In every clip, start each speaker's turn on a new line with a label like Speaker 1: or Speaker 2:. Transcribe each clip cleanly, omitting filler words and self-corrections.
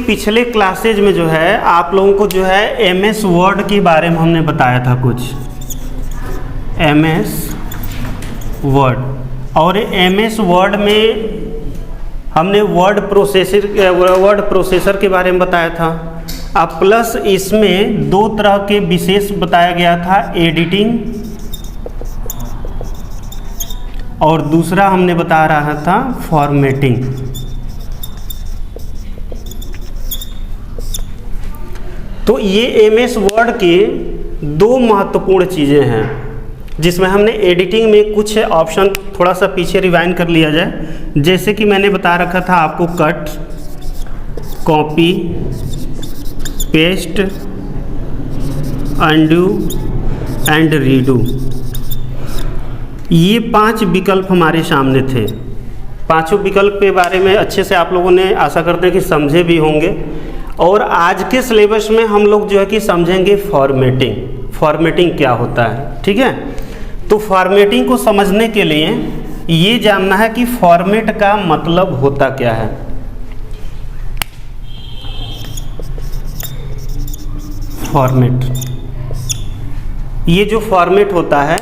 Speaker 1: पिछले क्लासेज में जो है आप लोगों को जो है एमएस वर्ड के बारे में हमने बताया था कुछ, एमएस वर्ड। और एमएस वर्ड में हमने वर्ड प्रोसेसर के बारे में बताया था। अब प्लस इसमें दो तरह के विशेष बताया गया था, एडिटिंग और दूसरा हमने बता रहा था फॉर्मेटिंग। तो ये एमएस वर्ड के दो महत्वपूर्ण चीज़ें हैं, जिसमें हमने एडिटिंग में कुछ ऑप्शन थोड़ा सा पीछे रिवाइंड कर लिया जाए। जैसे कि मैंने बता रखा था आपको cut, copy, paste, undo and redo, ये 5 विकल्प हमारे सामने थे। पांचों विकल्प के बारे में अच्छे से आप लोगों ने आशा करते हैं कि समझे भी होंगे। और आज के सिलेबस में हम लोग जो है कि समझेंगे फॉर्मेटिंग। फॉर्मेटिंग क्या होता है, ठीक है। तो फॉर्मेटिंग को समझने के लिए ये जानना है कि फॉर्मेट का मतलब होता क्या है। फॉर्मेट, ये जो फॉर्मेट होता है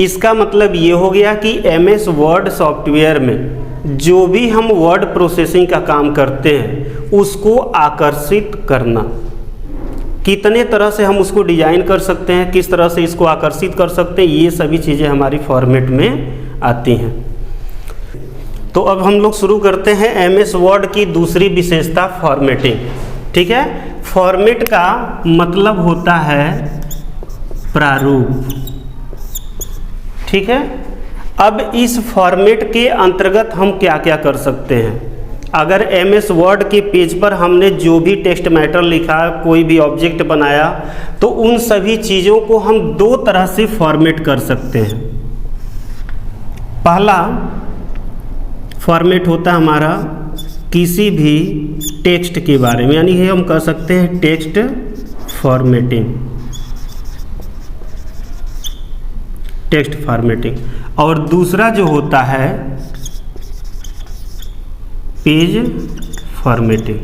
Speaker 1: इसका मतलब ये हो गया कि एमएस वर्ड सॉफ्टवेयर में जो भी हम वर्ड प्रोसेसिंग का काम करते हैं उसको आकर्षित करना। कितने तरह से हम उसको डिजाइन कर सकते हैं, किस तरह से इसको आकर्षित कर सकते हैं, ये सभी चीज़ें हमारी फॉर्मेट में आती हैं। तो अब हम लोग शुरू करते हैं एमएस वर्ड की दूसरी विशेषता, फॉर्मेटिंग। ठीक है, फॉर्मेट का मतलब होता है प्रारूप। ठीक है, अब इस फॉर्मेट के अंतर्गत हम क्या क्या कर सकते हैं। अगर एमएस वर्ड के पेज पर हमने जो भी टेक्स्ट मैटर लिखा, कोई भी ऑब्जेक्ट बनाया, तो उन सभी चीज़ों को हम दो तरह से फॉर्मेट कर सकते हैं। पहला फॉर्मेट होता है हमारा किसी भी टेक्स्ट के बारे में, यानी हम कर सकते हैं टेक्स्ट फॉर्मेटिंग, टेक्स्ट फॉर्मेटिंग। और दूसरा जो होता है पेज फॉर्मेटिंग।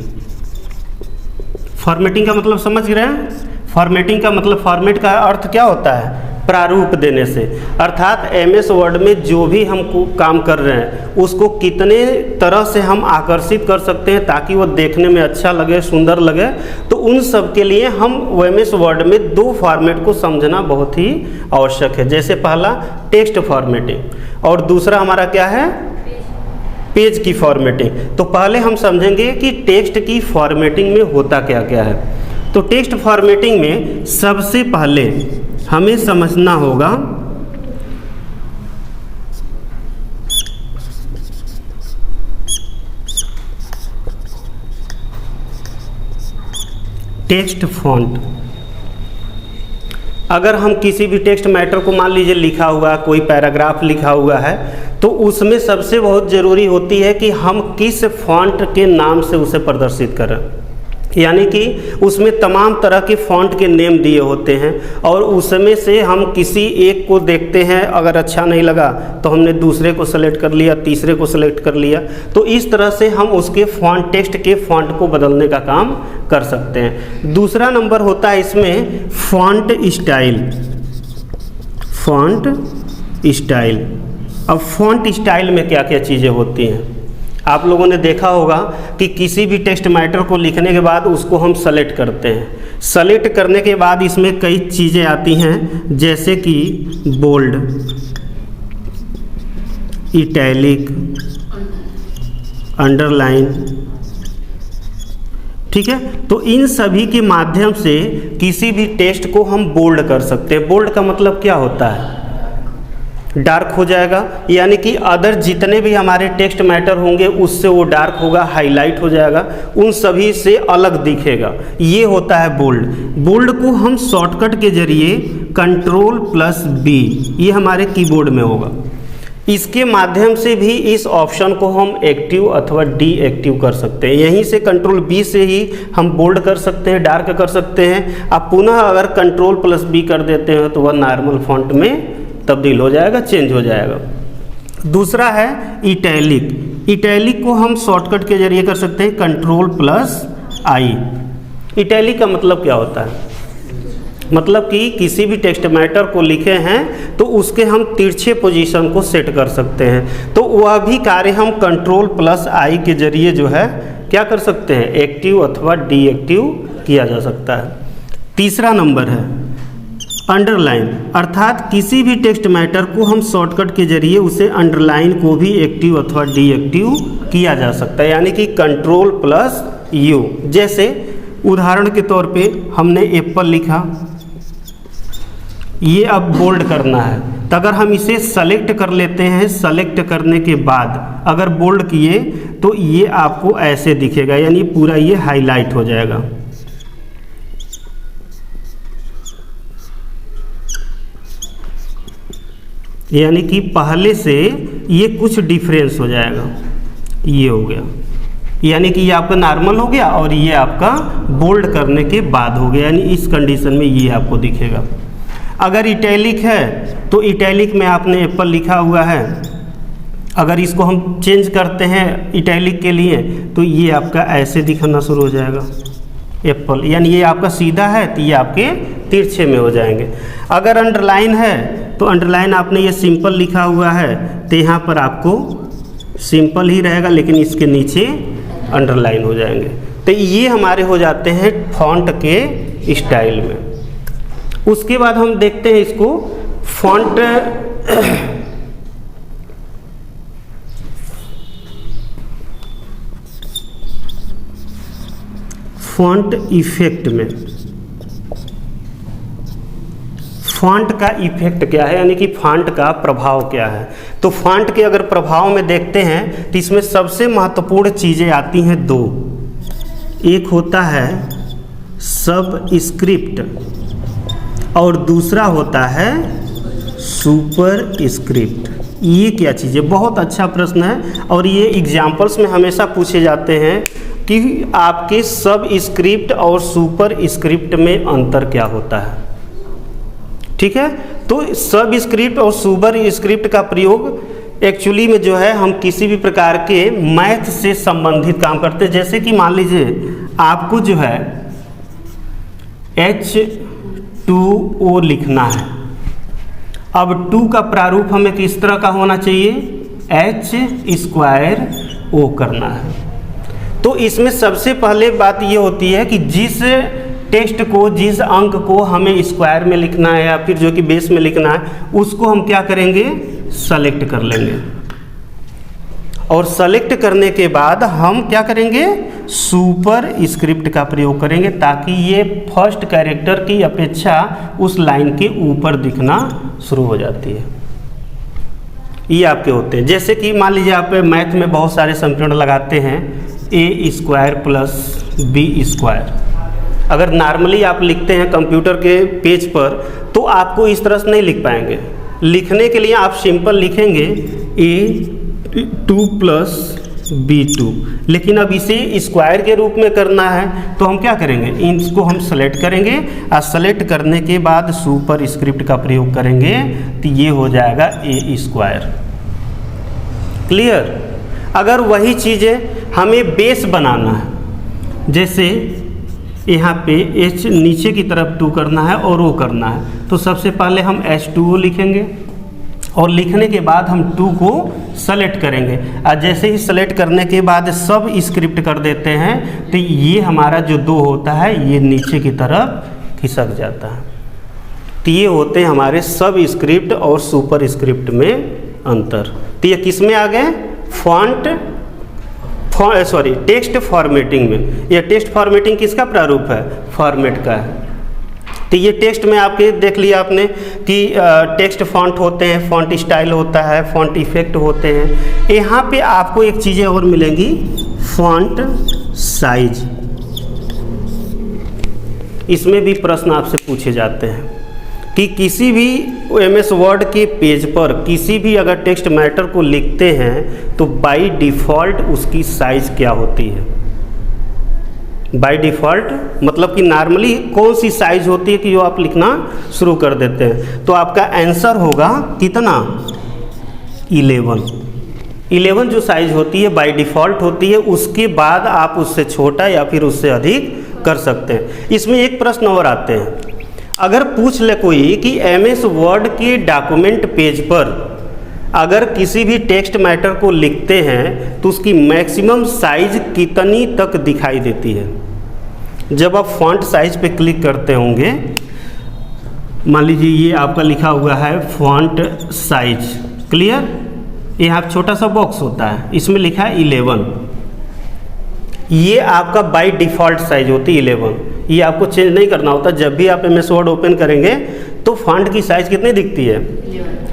Speaker 1: फॉर्मेटिंग का मतलब समझ रहे हैं? फॉर्मेटिंग का मतलब, फॉर्मेट का अर्थ क्या होता है? प्रारूप देने से। अर्थात एमएस वर्ड में जो भी हम काम कर रहे हैं उसको कितने तरह से हम आकर्षित कर सकते हैं ताकि वो देखने में अच्छा लगे, सुंदर लगे। तो उन सब के लिए हम एमएस वर्ड में दो फॉर्मेट को समझना बहुत ही आवश्यक है। जैसे पहला टेक्स्ट फॉर्मेटिंग और दूसरा हमारा क्या है? पेज की फॉर्मेटिंग। तो पहले हम समझेंगे कि टेक्स्ट की फॉर्मेटिंग में होता क्या क्या है। तो टेक्स्ट फॉर्मेटिंग में सबसे पहले हमें समझना होगा टेक्स्ट फॉन्ट। अगर हम किसी भी टेक्स्ट मैटर को मान लीजिए लिखा हुआ, कोई पैराग्राफ लिखा हुआ है, तो उसमें सबसे बहुत ज़रूरी होती है कि हम किस फॉन्ट के नाम से उसे प्रदर्शित करें। यानी कि उसमें तमाम तरह के फॉन्ट के नेम दिए होते हैं और उसमें से हम किसी एक को देखते हैं, अगर अच्छा नहीं लगा तो हमने दूसरे को सेलेक्ट कर लिया, तीसरे को सेलेक्ट कर लिया। तो इस तरह से हम उसके फॉन्ट, टेक्स्ट के फॉन्ट को बदलने का काम कर सकते हैं। दूसरा नंबर होता है इसमें फॉन्ट स्टाइल। Font style. अब फॉन्ट स्टाइल में क्या क्या चीज़ें होती हैं? आप लोगों ने देखा होगा कि किसी भी टेक्स्ट मैटर को लिखने के बाद उसको हम सेलेक्ट करते हैं। सेलेक्ट करने के बाद इसमें कई चीज़ें आती हैं, जैसे कि बोल्ड, इटैलिक, अंडरलाइन। ठीक है, तो इन सभी के माध्यम से किसी भी टेक्स्ट को हम बोल्ड कर सकते हैं। बोल्ड का मतलब क्या होता है? डार्क हो जाएगा, यानी कि अदर जितने भी हमारे टेक्स्ट मैटर होंगे उससे वो डार्क होगा, हाईलाइट हो जाएगा, उन सभी से अलग दिखेगा। ये होता है बोल्ड। बोल्ड को हम शॉर्टकट के जरिए Ctrl+B, ये हमारे कीबोर्ड में होगा, इसके माध्यम से भी इस ऑप्शन को हम एक्टिव अथवा डीएक्टिव कर सकते हैं। यहीं से Ctrl+B से ही हम बोल्ड कर सकते हैं, डार्क कर सकते हैं। अब पुनः अगर Ctrl+B कर देते हैं तो वह नॉर्मल फॉन्ट में तब्दील हो जाएगा, चेंज हो जाएगा। दूसरा है इटैलिक। इटैलिक को हम शॉर्टकट के जरिए कर सकते हैं Ctrl+V आई। इटैलिक का मतलब क्या होता है? मतलब कि किसी भी टेक्स्ट मैटर को लिखे हैं तो उसके हम तिरछे पोजीशन को सेट कर सकते हैं, तो वह भी कार्य हम Ctrl+I के जरिए जो है क्या कर सकते हैं, एक्टिव अथवा डीएक्टिव किया जा सकता है। तीसरा नंबर है अंडरलाइन, अर्थात किसी भी टेक्स्ट मैटर को हम शॉर्टकट के जरिए उसे अंडरलाइन को भी एक्टिव अथवा डीएक्टिव किया जा सकता है, यानी कि Ctrl+U। जैसे उदाहरण के तौर पे हमने एप्पल लिखा, ये अब बोल्ड करना है, तो अगर हम इसे सेलेक्ट कर लेते हैं, सेलेक्ट करने के बाद अगर बोल्ड किए तो ये आपको ऐसे दिखेगा, यानी पूरा ये हाईलाइट हो जाएगा। यानी कि पहले से ये कुछ डिफरेंस हो जाएगा, ये हो गया, यानी कि ये आपका नॉर्मल हो गया और ये आपका बोल्ड करने के बाद हो गया, यानी इस कंडीशन में ये आपको दिखेगा। अगर इटैलिक है तो इटैलिक में आपने एप्पल लिखा हुआ है, अगर इसको हम चेंज करते हैं इटैलिक के लिए तो ये आपका ऐसे दिखना शुरू हो जाएगा एप्पल, यानी ये आपका सीधा है तो ये आपके तिरछे में हो जाएंगे। अगर अंडरलाइन है तो अंडरलाइन आपने ये सिंपल लिखा हुआ है तो यहाँ पर आपको सिंपल ही रहेगा, लेकिन इसके नीचे अंडरलाइन हो जाएंगे। तो ये हमारे हो जाते हैं फॉन्ट के स्टाइल में। उसके बाद हम देखते हैं इसको फॉन्ट फॉन्ट इफेक्ट में। फॉन्ट का इफेक्ट क्या है, यानी कि फॉन्ट का प्रभाव क्या है। तो फॉन्ट के अगर प्रभाव में देखते हैं तो इसमें सबसे महत्वपूर्ण चीज़ें आती हैं दो। एक होता है सबस्क्रिप्ट और दूसरा होता है सुपरस्क्रिप्ट। ये क्या चीज़ है? बहुत अच्छा प्रश्न है और ये एग्जाम्पल्स में हमेशा पूछे जाते हैं कि आपके सबस्क्रिप्ट और सुपरस्क्रिप्ट में अंतर क्या होता है। ठीक है, तो सबस्क्रिप्ट और सुपरस्क्रिप्ट का प्रयोग एक्चुअली में जो है हम किसी भी प्रकार के मैथ से संबंधित काम करते हैं। जैसे कि मान लीजिए आपको जो है H2O लिखना है, अब 2 का प्रारूप हमें किस तरह का होना चाहिए, H² करना है। तो इसमें सबसे पहले बात ये होती है कि जिस टेक्स्ट को, जिस अंक को हमें स्क्वायर में लिखना है या फिर जो कि बेस में लिखना है, उसको हम क्या करेंगे, सेलेक्ट कर लेंगे। और सेलेक्ट करने के बाद हम क्या करेंगे, सुपरस्क्रिप्ट का प्रयोग करेंगे ताकि ये फर्स्ट कैरेक्टर की अपेक्षा उस लाइन के ऊपर दिखना शुरू हो जाती है। ये आपके होते हैं। जैसे कि मान लीजिए आप मैथ में बहुत सारे समीकरण लगाते हैं, a² + b²। अगर नॉर्मली आप लिखते हैं कंप्यूटर के पेज पर तो आपको इस तरह से नहीं लिख पाएंगे। लिखने के लिए आप सिंपल लिखेंगे a2 + b2, लेकिन अब इसे स्क्वायर के रूप में करना है तो हम क्या करेंगे, इसको हम सेलेक्ट करेंगे और सेलेक्ट करने के बाद सुपरस्क्रिप्ट का प्रयोग करेंगे तो ये हो जाएगा a²। क्लियर। अगर वही चीज़ें हमें बेस बनाना है, जैसे यहाँ पे H नीचे की तरफ 2 करना है और O करना है, तो सबसे पहले हम H2O लिखेंगे और लिखने के बाद हम 2 को सेलेक्ट करेंगे और जैसे ही सेलेक्ट करने के बाद सब स्क्रिप्ट कर देते हैं तो ये हमारा जो 2 होता है ये नीचे की तरफ खिसक जाता है। तो ये होते हैं हमारे सब स्क्रिप्ट और सुपर स्क्रिप्ट में अंतर। तो ये किस में आ गए, टेक्स्ट फॉर्मेटिंग में। यह टेक्स्ट फॉर्मेटिंग किसका प्रारूप है, फॉर्मेट का है। तो ये टेक्स्ट में आपके देख लिया आपने कि टेक्स्ट फॉन्ट होते हैं, फॉन्ट स्टाइल होता है, फॉन्ट इफेक्ट होते हैं। यहाँ पे आपको एक चीज़ें और मिलेंगी, फॉन्ट साइज। इसमें भी प्रश्न आपसे पूछे जाते हैं कि किसी भी MS वर्ड के पेज पर किसी भी अगर टेक्स्ट मैटर को लिखते हैं तो बाय डिफ़ॉल्ट उसकी साइज़ क्या होती है। बाय डिफ़ॉल्ट मतलब कि नॉर्मली कौन सी साइज़ होती है कि जो आप लिखना शुरू कर देते हैं। तो आपका आंसर होगा कितना, 11। 11 जो साइज होती है बाय डिफ़ॉल्ट होती है, उसके बाद आप उससे छोटा या फिर उससे अधिक कर सकते हैं। इसमें एक प्रश्न और आते हैं, अगर पूछ ले कोई कि MS वर्ड के डॉक्यूमेंट पेज पर अगर किसी भी टेक्स्ट मैटर को लिखते हैं तो उसकी मैक्सिमम साइज कितनी तक दिखाई देती है। जब आप फॉन्ट साइज पे क्लिक करते होंगे, मान लीजिए ये आपका लिखा हुआ है फॉन्ट साइज, क्लियर, यहाँ छोटा सा बॉक्स होता है, इसमें लिखा है 11, ये आपका बाय डिफ़ॉल्ट साइज होती है 11, ये आपको चेंज नहीं करना होता। जब भी आप MS वर्ड ओपन करेंगे तो फॉन्ट की साइज़ कितनी दिखती है,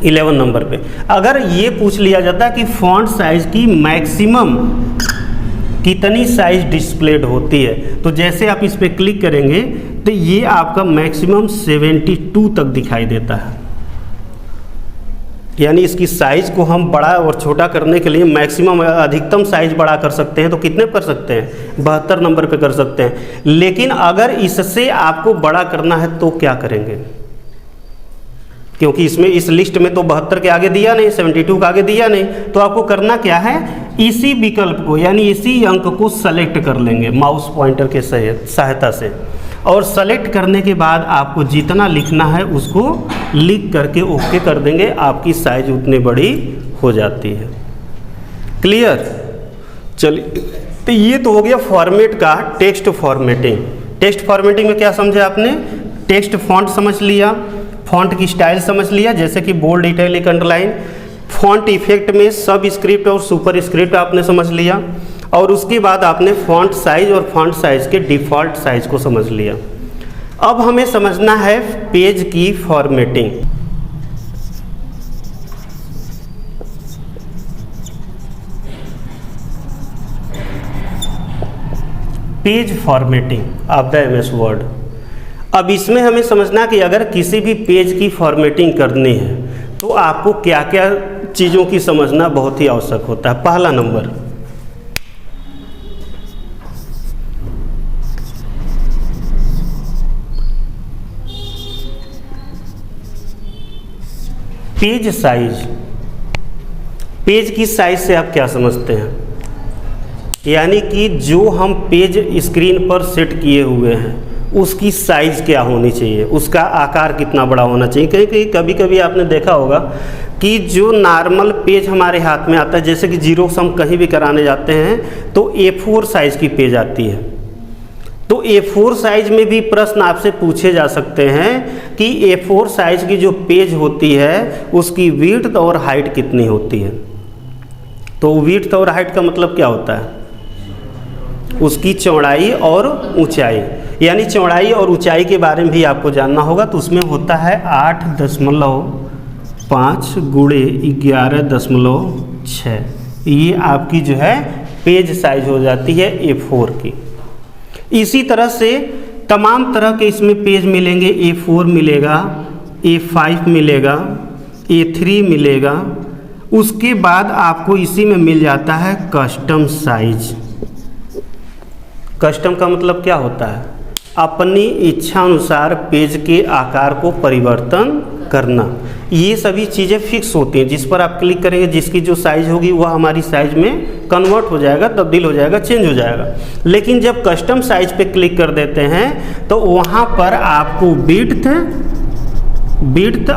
Speaker 1: 11 नंबर पे। अगर ये पूछ लिया जाता कि फॉन्ट साइज़ की मैक्सिमम कितनी साइज डिस्प्लेड होती है, तो जैसे आप इस पर क्लिक करेंगे तो ये आपका मैक्सिमम 72 तक दिखाई देता है। यानी इसकी साइज़ को हम बड़ा और छोटा करने के लिए मैक्सिमम अधिकतम साइज बड़ा कर सकते हैं, तो कितने कर सकते हैं, 72 नंबर पे कर सकते हैं। लेकिन अगर इससे आपको बड़ा करना है तो क्या करेंगे, क्योंकि इसमें इस लिस्ट में तो 72 के आगे दिया नहीं, 72 के आगे दिया नहीं, तो आपको करना क्या है, इसी विकल्प को यानी इसी अंक को सेलेक्ट कर लेंगे माउस पॉइंटर के सहायता से, और सेलेक्ट करने के बाद आपको जितना लिखना है उसको लिख करके ओके कर देंगे, आपकी साइज उतनी बड़ी हो जाती है। क्लियर, चलिए, तो ये तो हो गया फॉर्मेट का टेक्स्ट फॉर्मेटिंग। टेक्स्ट फॉर्मेटिंग में क्या समझे आपने, टेक्स्ट फॉन्ट समझ लिया, फॉन्ट की स्टाइल समझ लिया, जैसे कि bold, italic, underline. Font effect में सब स्क्रिप्ट और सुपर स्क्रिप्ट आपने समझ लिया, और उसके बाद आपने फॉन्ट साइज और फॉन्ट साइज के डिफ़ॉल्ट साइज को समझ लिया। अब हमें समझना है पेज की formatting. Page formatting of the MS word. अब इसमें हमें समझना कि अगर किसी भी पेज की फॉर्मेटिंग करनी है तो आपको क्या क्या चीज़ों की समझना बहुत ही आवश्यक होता है। पहला नंबर, पेज साइज। पेज की साइज से आप क्या समझते हैं, यानी कि जो हम पेज स्क्रीन पर सेट किए हुए हैं उसकी साइज़ क्या होनी चाहिए, उसका आकार कितना बड़ा होना चाहिए। कहीं कभी कभी आपने देखा होगा कि जो नॉर्मल पेज हमारे हाथ में आता है, जैसे कि जीरोक्स हम कहीं भी कराने जाते हैं तो A4 साइज़ की पेज आती है, तो A4 साइज में भी प्रश्न आपसे पूछे जा सकते हैं कि A4 साइज की जो पेज होती है उसकी विड्थ और हाइट कितनी होती है। तो विड्थ और हाइट का मतलब क्या होता है, उसकी चौड़ाई और ऊंचाई, यानी चौड़ाई और ऊंचाई के बारे में भी आपको जानना होगा। तो उसमें होता है 8.5 गुणे 11.6, ये आपकी जो है पेज साइज हो जाती है A4 की। इसी तरह से तमाम तरह के इसमें पेज मिलेंगे, A4 मिलेगा, A5 मिलेगा, A3 मिलेगा। उसके बाद आपको इसी में मिल जाता है कस्टम साइज। कस्टम का मतलब क्या होता है, अपनी इच्छा अनुसार पेज के आकार को परिवर्तन करना। ये सभी चीज़ें फिक्स होती हैं, जिस पर आप क्लिक करेंगे जिसकी जो साइज़ होगी वह हमारी साइज़ में कन्वर्ट हो जाएगा, तब्दील हो जाएगा, चेंज हो जाएगा। लेकिन जब कस्टम साइज पे क्लिक कर देते हैं तो वहाँ पर आपको विड्थ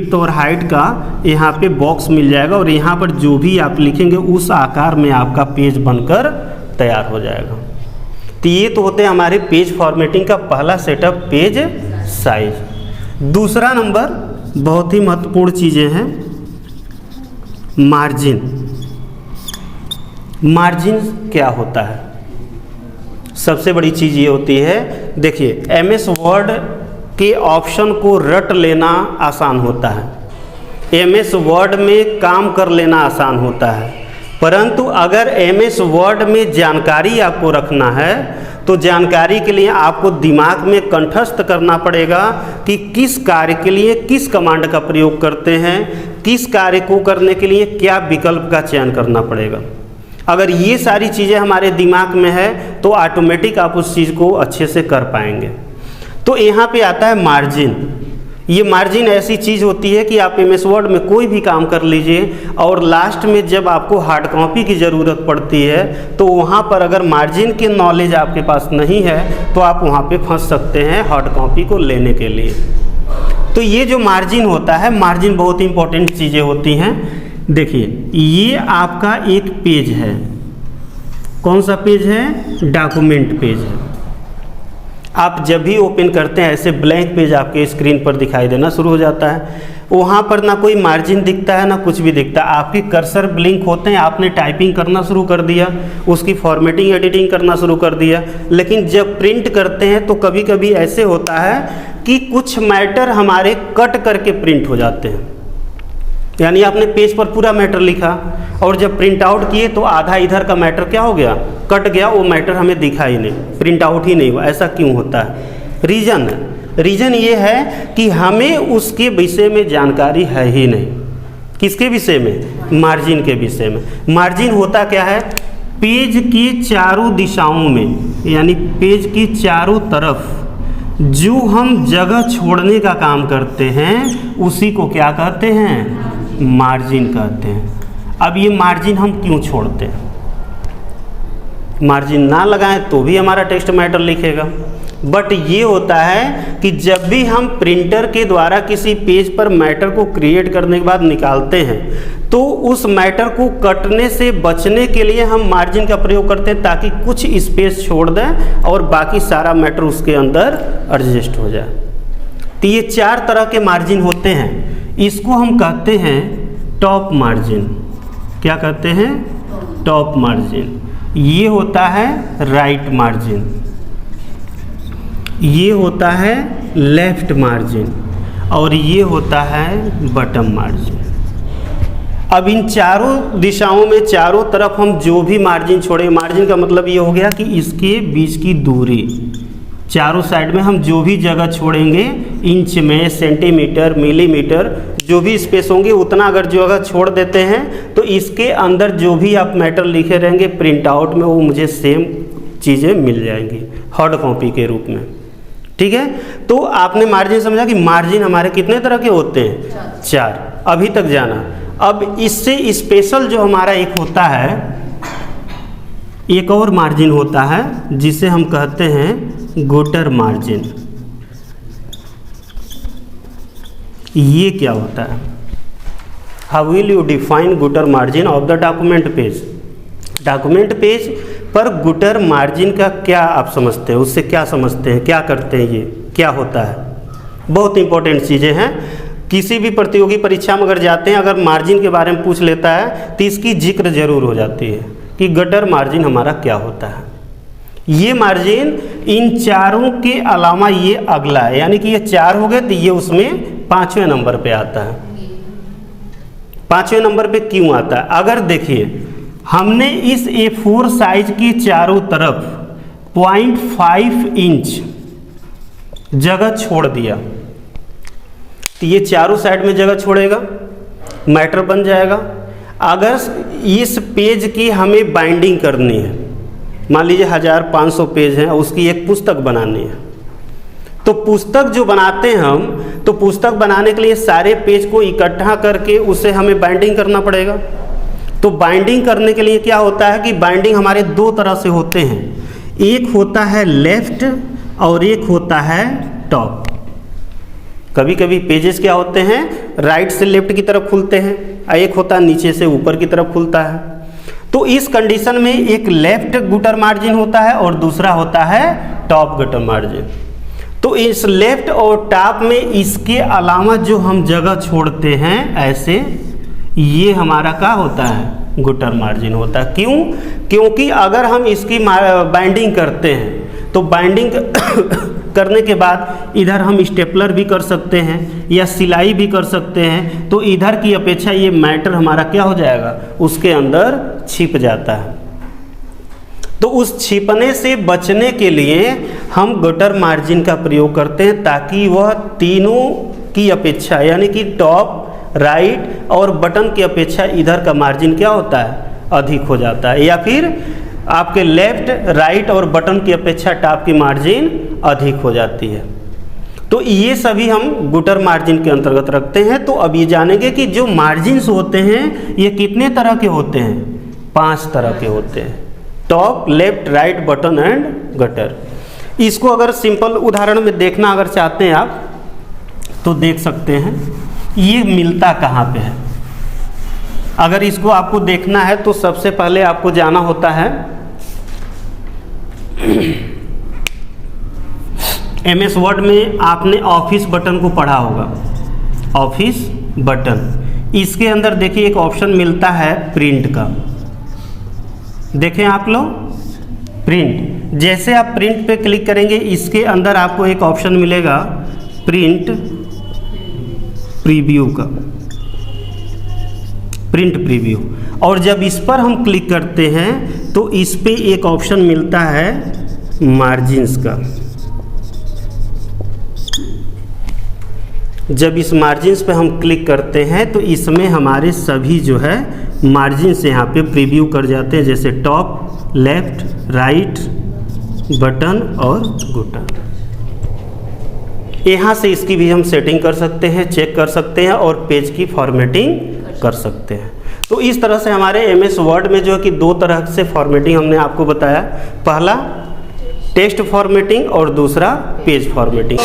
Speaker 1: और हाइट का यहाँ पे बॉक्स मिल जाएगा, और यहाँ पर जो भी आप लिखेंगे उस आकार में आपका पेज बनकर तैयार हो जाएगा। तो ये तो होते हैं हमारे पेज फॉर्मेटिंग का पहला सेटअप, पेज साइज। दूसरा नंबर बहुत ही महत्वपूर्ण चीज़ें हैं, मार्जिन। मार्जिन क्या होता है, सबसे बड़ी चीज़ ये होती है, देखिए MS वर्ड के ऑप्शन को रट लेना आसान होता है, MS वर्ड में काम कर लेना आसान होता है, परंतु अगर MS वर्ड में जानकारी आपको रखना है तो जानकारी के लिए आपको दिमाग में कंठस्थ करना पड़ेगा कि किस कार्य के लिए किस कमांड का प्रयोग करते हैं, किस कार्य को करने के लिए क्या विकल्प का चयन करना पड़ेगा। अगर ये सारी चीज़ें हमारे दिमाग में है तो ऑटोमेटिक आप उस चीज़ को अच्छे से कर पाएंगे। तो यहाँ पे आता है मार्जिन। ये मार्जिन ऐसी चीज़ होती है कि आप MS वर्ड में कोई भी काम कर लीजिए और लास्ट में जब आपको हार्ड कॉपी की ज़रूरत पड़ती है तो वहाँ पर अगर मार्जिन की नॉलेज आपके पास नहीं है तो आप वहाँ पे फंस सकते हैं हार्ड कॉपी को लेने के लिए। तो ये जो मार्जिन होता है, मार्जिन बहुत इंपॉर्टेंट चीज़ें होती हैं। देखिए ये आपका एक पेज है, कौन सा पेज है? डॉक्यूमेंट पेज है। आप जब भी ओपन करते हैं ऐसे ब्लैंक पेज आपके स्क्रीन पर दिखाई देना शुरू हो जाता है। वहाँ पर ना कोई मार्जिन दिखता है ना कुछ भी दिखता है, आपके कर्सर ब्लिंक होते हैं, आपने टाइपिंग करना शुरू कर दिया, उसकी फॉर्मेटिंग एडिटिंग करना शुरू कर दिया। लेकिन जब प्रिंट करते हैं तो कभी कभी ऐसे होता है कि कुछ मैटर हमारे कट करके प्रिंट हो जाते हैं, यानी आपने पेज पर पूरा मैटर लिखा और जब प्रिंट आउट किए तो आधा इधर का मैटर क्या हो गया? कट गया, वो मैटर हमें दिखा ही नहीं, प्रिंट आउट ही नहीं हुआ। ऐसा क्यों होता है? रीज़न ये है कि हमें उसके विषय में जानकारी है ही नहीं। किसके विषय में? मार्जिन के विषय में। मार्जिन होता क्या है? पेज की चारों दिशाओं में, यानी पेज की चारों तरफ जो हम जगह छोड़ने का काम करते हैं उसी को क्या कहते हैं? मार्जिन कहते हैं। अब ये मार्जिन हम क्यों छोड़ते हैं? मार्जिन ना लगाएं तो भी हमारा टेक्स्ट मैटर लिखेगा, बट ये होता है कि जब भी हम प्रिंटर के द्वारा किसी पेज पर मैटर को क्रिएट करने के बाद निकालते हैं तो उस मैटर को कटने से बचने के लिए हम मार्जिन का प्रयोग करते हैं ताकि कुछ स्पेस छोड़ दें और बाकी सारा मैटर उसके अंदर एडजस्ट हो जाए। तो ये 4 तरह के मार्जिन होते हैं। इसको हम कहते हैं टॉप मार्जिन। क्या कहते हैं? Top margin. ये होता है राइट मार्जिन, ये होता है लेफ्ट मार्जिन और ये होता है बॉटम मार्जिन। अब इन चारों दिशाओं में चारों तरफ हम जो भी मार्जिन छोड़े, मार्जिन का मतलब ये हो गया कि इसके बीच की दूरी, चारों साइड में हम जो भी जगह छोड़ेंगे इंच में, सेंटीमीटर, मिलीमीटर, जो भी स्पेस होंगे उतना अगर जगह छोड़ देते हैं तो इसके अंदर जो भी आप मैटर लिखे रहेंगे प्रिंट आउट में वो मुझे सेम चीज़ें मिल जाएंगी हार्ड कॉपी के रूप में। ठीक है, तो आपने मार्जिन समझा कि मार्जिन हमारे कितने तरह के होते हैं? 4। अभी तक जाना। अब इससे स्पेशल जो हमारा एक होता है, एक और मार्जिन होता है जिसे हम कहते हैं गुटर मार्जिन। ये क्या होता है? How will you define gutter margin of the document page? Document page पर गुटर मार्जिन का क्या आप समझते हैं? उससे क्या समझते हैं? क्या करते हैं? ये क्या होता है? बहुत इंपॉर्टेंट चीज़ें हैं। किसी भी प्रतियोगी परीक्षा में अगर जाते हैं, अगर मार्जिन के बारे में पूछ लेता है तो इसकी जिक्र जरूर हो जाती है कि गटर मार्जिन हमारा क्या होता है। ये मार्जिन इन चारों के अलावा ये अगला है, यानी कि ये 4 हो गए तो ये उसमें 5वें नंबर पे आता है। 5वें नंबर पे क्यों आता है? अगर देखिए हमने इस A4 साइज की चारों तरफ 0.5 इंच जगह छोड़ दिया तो ये चारों साइड में जगह छोड़ेगा, मैटर बन जाएगा। अगर इस पेज की हमें बाइंडिंग करनी है, मान लीजिए 1500 पेज हैं, उसकी एक पुस्तक बनानी है, तो पुस्तक जो बनाते हैं हम, तो पुस्तक बनाने के लिए सारे पेज को इकट्ठा करके उसे हमें बाइंडिंग करना पड़ेगा। तो बाइंडिंग करने के लिए क्या होता है कि बाइंडिंग हमारे 2 तरह से होते हैं, एक होता है लेफ्ट और एक होता है टॉप। कभी कभी पेजेस क्या होते हैं राइट से लेफ्ट की तरफ खुलते हैं, एक होता है नीचे से ऊपर की तरफ खुलता है। तो इस कंडीशन में एक लेफ्ट गुटर मार्जिन होता है और दूसरा होता है टॉप गुटर मार्जिन। तो इस लेफ्ट और टॉप में इसके अलावा जो हम जगह छोड़ते हैं ऐसे, ये हमारा क्या होता है? गुटर मार्जिन होता है। क्यों? क्योंकि अगर हम इसकी बाइंडिंग करते हैं तो बाइंडिंग करने के बाद इधर हम स्टेपलर भी कर सकते हैं या सिलाई भी कर सकते हैं, तो इधर की अपेक्षा ये मैटर हमारा क्या हो जाएगा? उसके अंदर छिप जाता है। तो उस छिपने से बचने के लिए हम गुटर मार्जिन का प्रयोग करते हैं ताकि वह तीनों की अपेक्षा, यानी कि टॉप, राइट और बटन की अपेक्षा इधर का मार्जिन क्या होता है? अधिक हो जाता है, या फिर आपके लेफ्ट, राइट और बटन की अपेक्षा टॉप की मार्जिन अधिक हो जाती है। तो ये सभी हम गुटर मार्जिन के अंतर्गत रखते हैं। तो अब ये जानेंगे कि जो मार्जिन्स होते हैं ये कितने तरह के होते हैं, 5 तरह के होते हैं, top, left, right, button and gutter. इसको अगर सिंपल उदाहरण में देखना अगर चाहते हैं आप तो देख सकते हैं ये मिलता कहाँ पे है। अगर इसको आपको देखना है तो सबसे पहले आपको जाना होता है MS वर्ड में आपने ऑफिस बटन को पढ़ा होगा, ऑफिस बटन। इसके अंदर देखिए एक ऑप्शन मिलता है प्रिंट का, देखें आप लोग, प्रिंट। जैसे आप प्रिंट पे क्लिक करेंगे इसके अंदर आपको एक ऑप्शन मिलेगा प्रिंट प्रीव्यू का, प्रिंट प्रीव्यू। और जब इस पर हम क्लिक करते हैं तो इस पे एक ऑप्शन मिलता है मार्जिन्स का। जब इस मार्जिन्स पे हम क्लिक करते हैं तो इसमें हमारे सभी जो है मार्जिन्स यहाँ पे प्रीव्यू कर जाते हैं, जैसे टॉप, लेफ्ट, राइट, बटन और गुटर। यहाँ से इसकी भी हम सेटिंग कर सकते हैं, चेक कर सकते हैं और पेज की फॉर्मेटिंग कर सकते हैं। तो इस तरह से हमारे MS वर्ड में जो है कि 2 तरह से फॉर्मेटिंग हमने आपको बताया, पहला टेक्स्ट फॉर्मेटिंग और दूसरा पेज फॉर्मेटिंग।